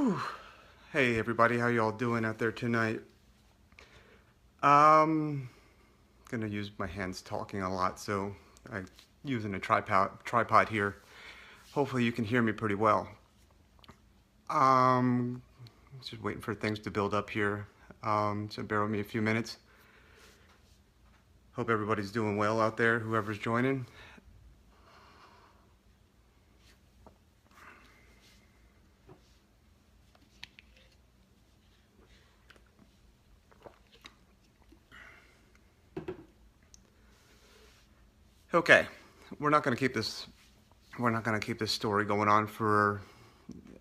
Whew. Hey everybody, how y'all doing out there tonight? Um, gonna use my hands talking a lot, so I'm using a tripod here. Hopefully you can hear me pretty well. Um, just waiting for things to build up here. So bear with me a few minutes. Hope everybody's doing well out there, whoever's joining. Okay, we're not gonna keep this. We're not gonna keep this story going on for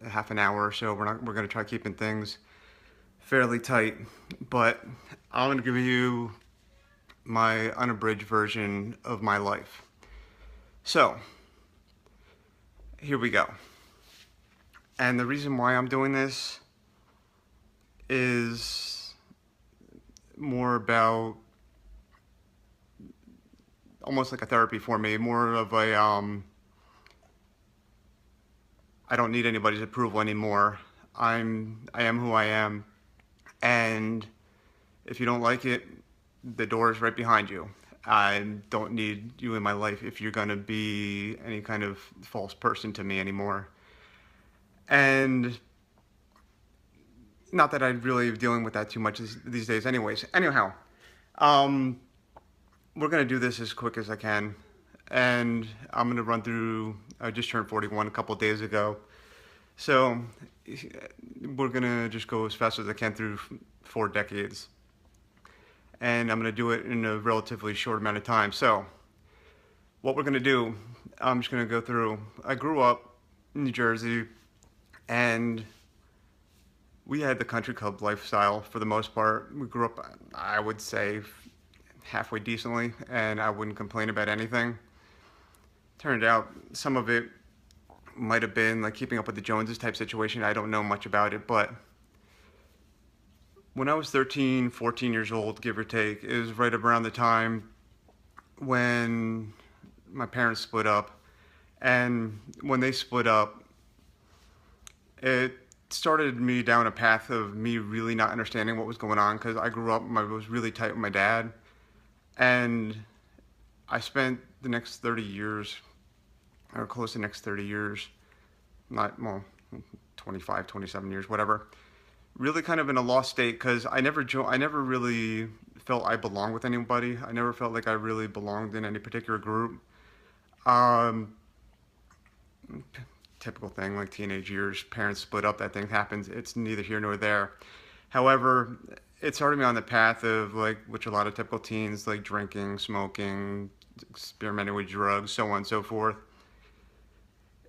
half an hour or so. We're gonna try keeping things fairly tight, but I'm gonna give you my unabridged version of my life. So, here we go. And the reason why I'm doing this is more about almost like a therapy for me, more of a I don't need anybody's approval anymore. I am who I am, and if you don't like it, the door is right behind you. I don't need you in my life if you're gonna be any kind of false person to me anymore. And not that I'm really dealing with that too much these days anyways. Anyhow, um, we're gonna do this as quick as I can. And I'm gonna run through, I just turned 41 a couple days ago. So we're gonna just go as fast as I can through 4 decades. And I'm gonna do it in a relatively short amount of time. So what we're gonna do, I'm just gonna go through, I grew up in New Jersey, and we had the country club lifestyle for the most part. We grew up, I would say, halfway decently, and I wouldn't complain about anything. Turned out some of it might have been like keeping up with the Joneses type situation. I don't know much about it, but when I was 13, 14 years old, give or take, it was right around the time when my parents split up. And when they split up, it started me down a path of me really not understanding what was going on, because I grew up, I was really tight with my dad, and I spent the next 30 years, or close to the next 30 years, not, well, 25, 27 years, whatever, really kind of in a lost state, because I never really felt I belonged with anybody. I never felt like I really belonged in any particular group. Um, Typical thing, like teenage years, parents split up, that thing happens. It's neither here nor there. However, it started me on the path of, like, which a lot of typical teens, like drinking, smoking, experimenting with drugs, so on and so forth.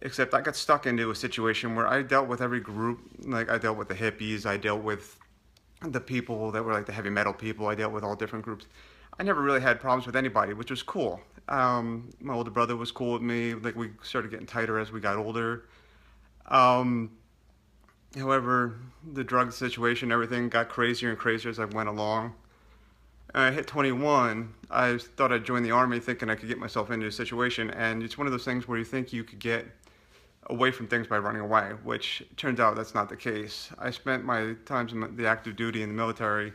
Except I got stuck into a situation where I dealt with every group. Like, I dealt with the hippies, I dealt with the people that were like the heavy metal people, I dealt with all different groups. I never really had problems with anybody, which was cool. My older brother was cool with me. Like, we started getting tighter as we got older. Um, However, the drug situation, everything got crazier and crazier as I went along. I hit 21. I thought I'd join the army thinking I could get myself into a situation, and it's one of those things where you think you could get away from things by running away, which turns out that's not the case. I spent my times in the active duty in the military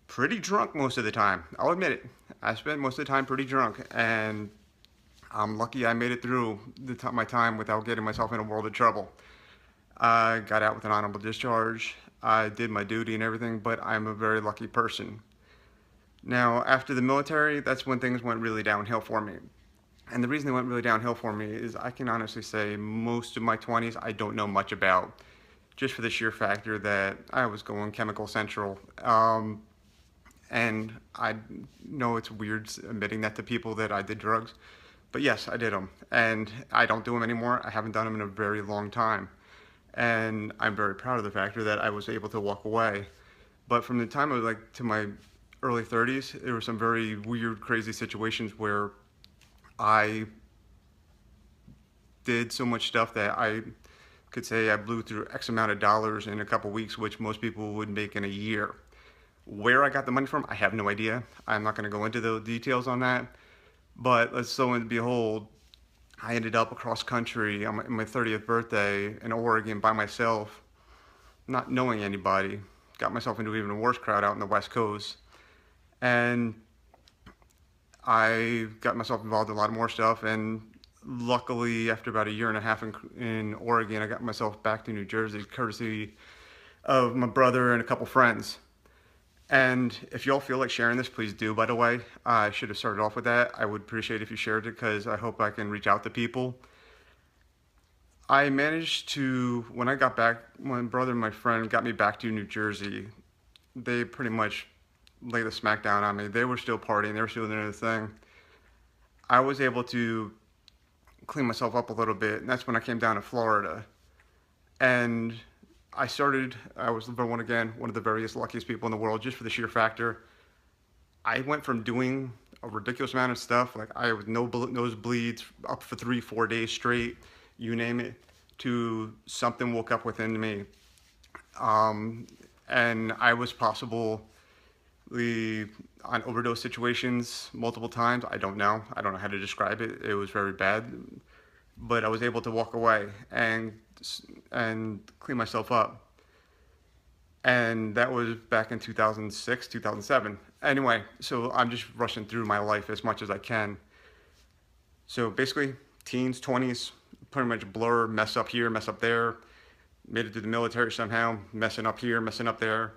pretty drunk most of the time. I'll admit it. I spent most of the time pretty drunk, and I'm lucky I made it through my time without getting myself in a world of trouble. I got out with an honorable discharge. I did my duty and everything, but I'm a very lucky person. Now, after the military, that's when things went really downhill for me. And the reason they went really downhill for me is I can honestly say most of my 20s I don't know much about, just for the sheer factor that I was going chemical central. And I know it's weird admitting that to people that I did drugs, but yes, I did them. And I don't do them anymore. I haven't done them in a very long time. And I'm very proud of the factor that I was able to walk away. But from the time of like to my early 30s, there were some very weird, crazy situations where I did so much stuff that I could say I blew through X amount of dollars in a couple weeks, which most people would make in a year. Where I got the money from, I have no idea. I'm not going to go into the details on that. But let's so and behold, I ended up across country on my 30th birthday in Oregon by myself, not knowing anybody. Got myself into even a worse crowd out in the West Coast. And I got myself involved in a lot of more stuff. And luckily, after about a year and a half in Oregon, I got myself back to New Jersey, courtesy of my brother and a couple friends. And if y'all feel like sharing this, please do, by the way. I should have started off with that. I would appreciate if you shared it because I hope I can reach out to people. I managed to, when I got back, my brother and my friend got me back to New Jersey. They pretty much laid the smack down on me. They were still partying, they were still doing their thing. I was able to clean myself up a little bit, and that's when I came down to Florida. And I was number one again, one of the various luckiest people in the world, just for the sheer factor. I went from doing a ridiculous amount of stuff, like I was no nosebleeds up for 3, 4 days straight, you name it, to something woke up within me. And I was possibly on overdose situations multiple times. I don't know. I don't know how to describe it. It was very bad, but I was able to walk away and clean myself up. And that was back in 2006, 2007. Anyway, so I'm just rushing through my life as much as I can. So basically, teens, 20s, pretty much blur, mess up here, mess up there. Made it to the military somehow, messing up here, messing up there.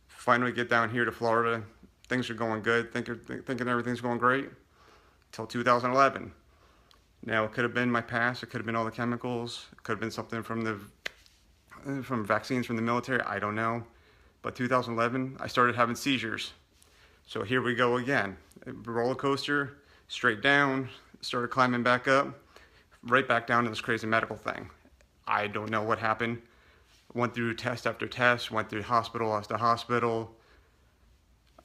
Finally get down here to Florida. Things are going good, thinking everything's going great, till 2011. Now, it could have been my past, it could have been all the chemicals, it could have been something from vaccines from the military, I don't know. But 2011, I started having seizures. So here we go again. Roller coaster, straight down, started climbing back up, right back down to this crazy medical thing. I don't know what happened. Went through test after test, went through hospital after hospital,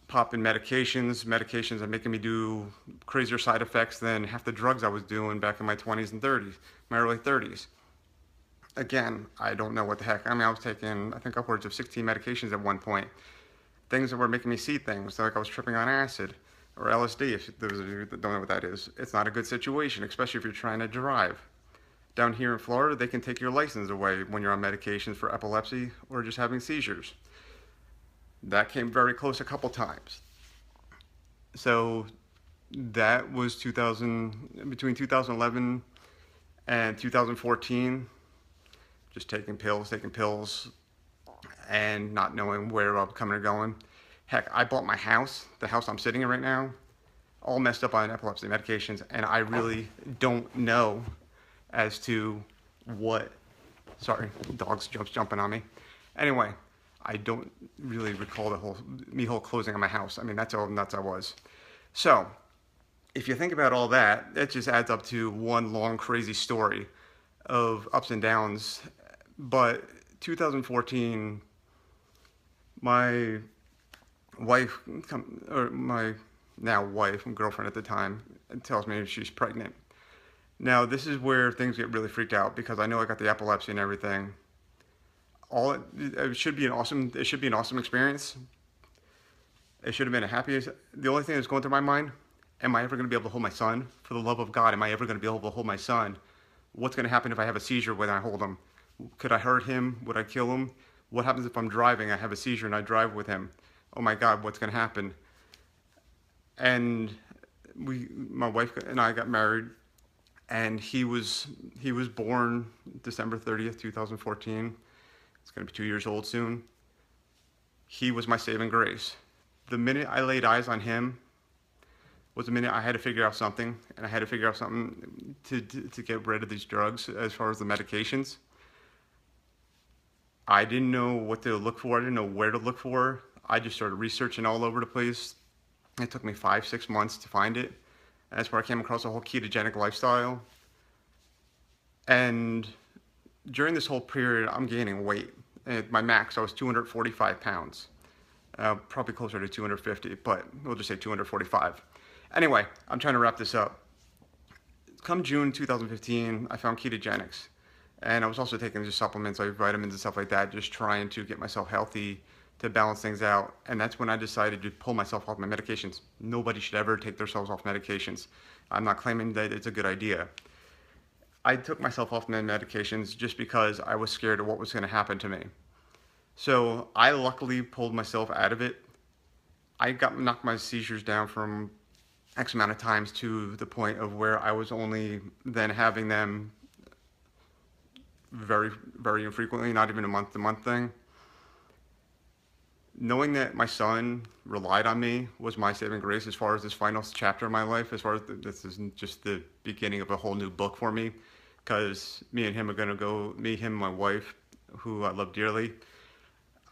popping medications are making me do crazier side effects than half the drugs I was doing back in my 20s and 30s, my early 30s. Again, I don't know what the heck. I mean, I was taking, I think, upwards of 16 medications at one point. Things that were making me see things, like I was tripping on acid or LSD, if those of you that don't know what that is. It's not a good situation, especially if you're trying to drive. Down here in Florida, they can take your license away when you're on medications for epilepsy or just having seizures. That came very close a couple times. So that was between 2011 and 2014, just taking pills, and not knowing where I'm coming or going. Heck, I bought my house, the house I'm sitting in right now, all messed up on epilepsy medications, and I really don't know as to what, sorry, dog's jumping on me. Anyway, I don't really recall the whole closing on my house. I mean, that's how nuts I was. So, if you think about all that, it just adds up to one long crazy story of ups and downs. But 2014, my wife, or my now wife, girlfriend at the time, tells me she's pregnant. Now, this is where things get really freaked out because I know I got the epilepsy and everything. It should be an awesome experience. It should have been the only thing that's going through my mind, am I ever going to be able to hold my son? For the love of God, am I ever going to be able to hold my son? What's going to happen if I have a seizure when I hold him? Could I hurt him? Would I kill him? What happens if I'm driving, I have a seizure and I drive with him? Oh my God, what's going to happen? And my wife and I got married, and he was born December 30th, 2014. It's going to be 2 years old soon. He was my saving grace. The minute I laid eyes on him was the minute I had to figure out something, and I had to figure out something to get rid of these drugs as far as the medications. I didn't know what to look for. I didn't know where to look for. I just started researching all over the place. It took me 5-6 months to find it. And that's where I came across the whole ketogenic lifestyle. And during this whole period, I'm gaining weight. At my max, I was 245 pounds. Probably closer to 250, but we'll just say 245. Anyway, I'm trying to wrap this up. Come June 2015, I found ketogenics. And I was also taking just supplements, like vitamins and stuff like that, just trying to get myself healthy, to balance things out. And that's when I decided to pull myself off my medications. Nobody should ever take themselves off medications. I'm not claiming that it's a good idea. I took myself off medications just because I was scared of what was going to happen to me. So I luckily pulled myself out of it. I got knocked my seizures down from X amount of times to the point of where I was only then having them very, very infrequently, not even a month to month thing. Knowing that my son relied on me was my saving grace as far as this final chapter of my life, as far as this is just the beginning of a whole new book for me, because me and him are going to go, me, him, my wife, who I love dearly.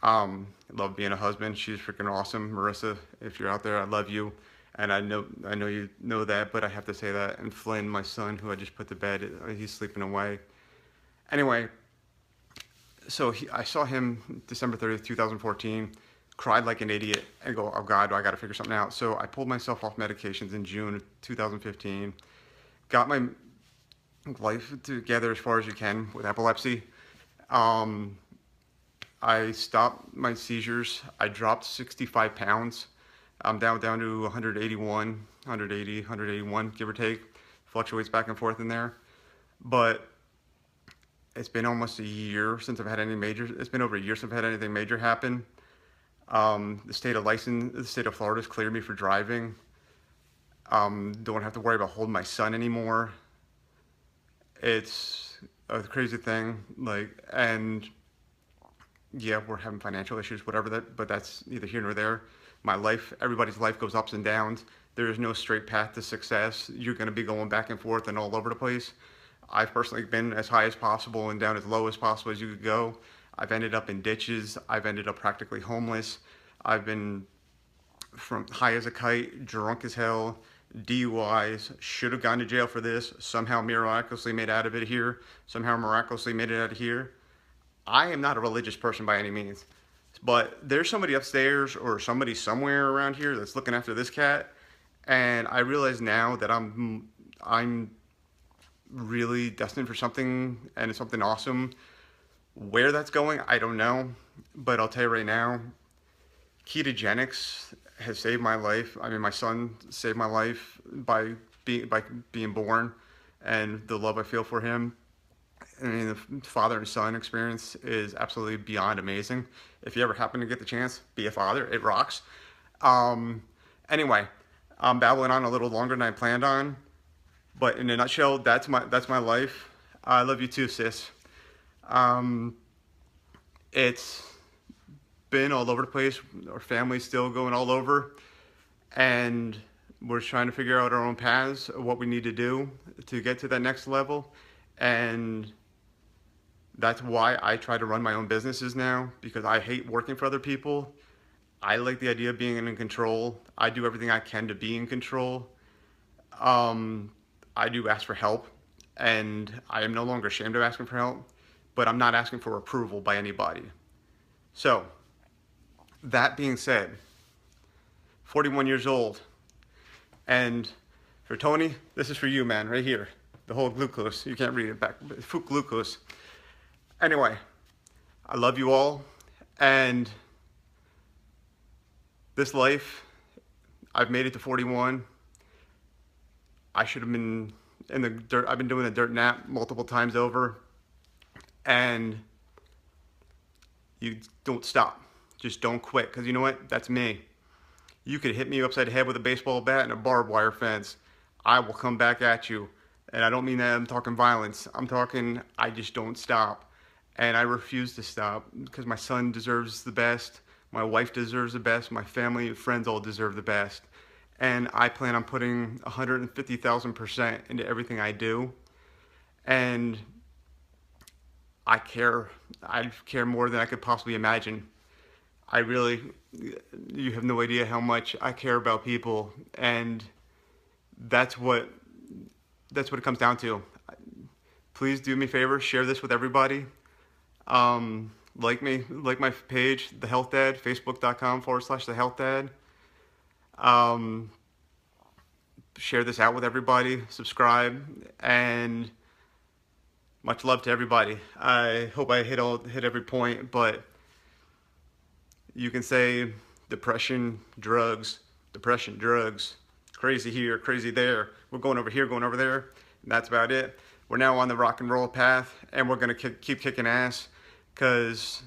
I love being a husband. She's freaking awesome. Marissa, if you're out there, I love you. And I know you know that, but I have to say that. And Flynn, my son, who I just put to bed, he's sleeping away. Anyway, so I saw him December 30th, 2014, cried like an idiot, and go, oh God, I got to figure something out. So I pulled myself off medications in June of 2015, got my life together as far as you can with epilepsy. Um, I stopped my seizures. I dropped 65 pounds. I'm down to 181, 180, 181, give or take. Fluctuates back and forth in there. But it's been almost a year since I've had any major, it's been over a year since I've had anything major happen. The state of Florida's cleared me for driving. Don't have to worry about holding my son anymore. It's a crazy thing. And yeah, we're having financial issues, whatever that, but that's neither here nor there. My life, everybody's life goes ups and downs. There is no straight path to success. You're going to be going back and forth and all over the place. I've personally been as high as possible and down as low as possible as you could go. I've ended up in ditches. I've ended up practically homeless. I've been from high as a kite, drunk as hell, DUIs, should have gone to jail for this, somehow miraculously made out of it here, somehow miraculously made it out of here. I am not a religious person by any means, but there's somebody upstairs or somebody somewhere around here that's looking after this cat, and I realize now that I'm really destined for something, and it's something awesome. Where that's going, I don't know, but I'll tell you right now, ketogenics has saved my life. I mean, my son saved my life by being born, and the love I feel for him. I mean, the father and son experience is absolutely beyond amazing. If you ever happen to get the chance, be a father. It rocks. Anyway, I'm babbling on a little longer than I planned on, but in a nutshell, that's my life. I love you too, sis. It's been all over the place. Our family's still going all over, and we're trying to figure out our own paths of what we need to do to get to that next level. And that's why I try to run my own businesses now, because I hate working for other people. I like the idea of being in control. I do everything I can to be in control. I do ask for help, and I am no longer ashamed of asking for help, but I'm not asking for approval by anybody. So, that being said, 41 years old, and for Tony, this is for you, man, right here. The whole glucose, you can't read it back, food glucose. Anyway, I love you all, and this life, I've made it to 41. I should have been in the dirt. I've been doing the dirt nap multiple times over, and you don't stop. Just don't quit, because you know what? That's me. You could hit me upside the head with a baseball bat and a barbed wire fence. I will come back at you. And I don't mean that I'm talking violence. I'm talking, I just don't stop. And I refuse to stop, because my son deserves the best. My wife deserves the best. My family and friends all deserve the best. And I plan on putting 150,000% into everything I do. And I care. I care more than I could possibly imagine. You have no idea how much I care about people. And that's what it comes down to. Please do me a favor, share this with everybody. Like my page, The Health Dad, facebook.com/The Health Dad. Share this out with everybody, subscribe, and much love to everybody. I hope I hit every point, but you can say depression, drugs, crazy here, crazy there. We're going over here, going over there. And that's about it. We're now on the rock and roll path, and we're going to keep kicking ass, because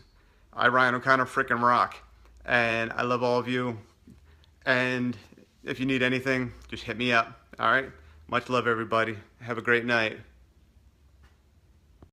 I, Ryan O'Connor, freaking rock. And I love all of you. And if you need anything, just hit me up. All right? Much love, everybody. Have a great night.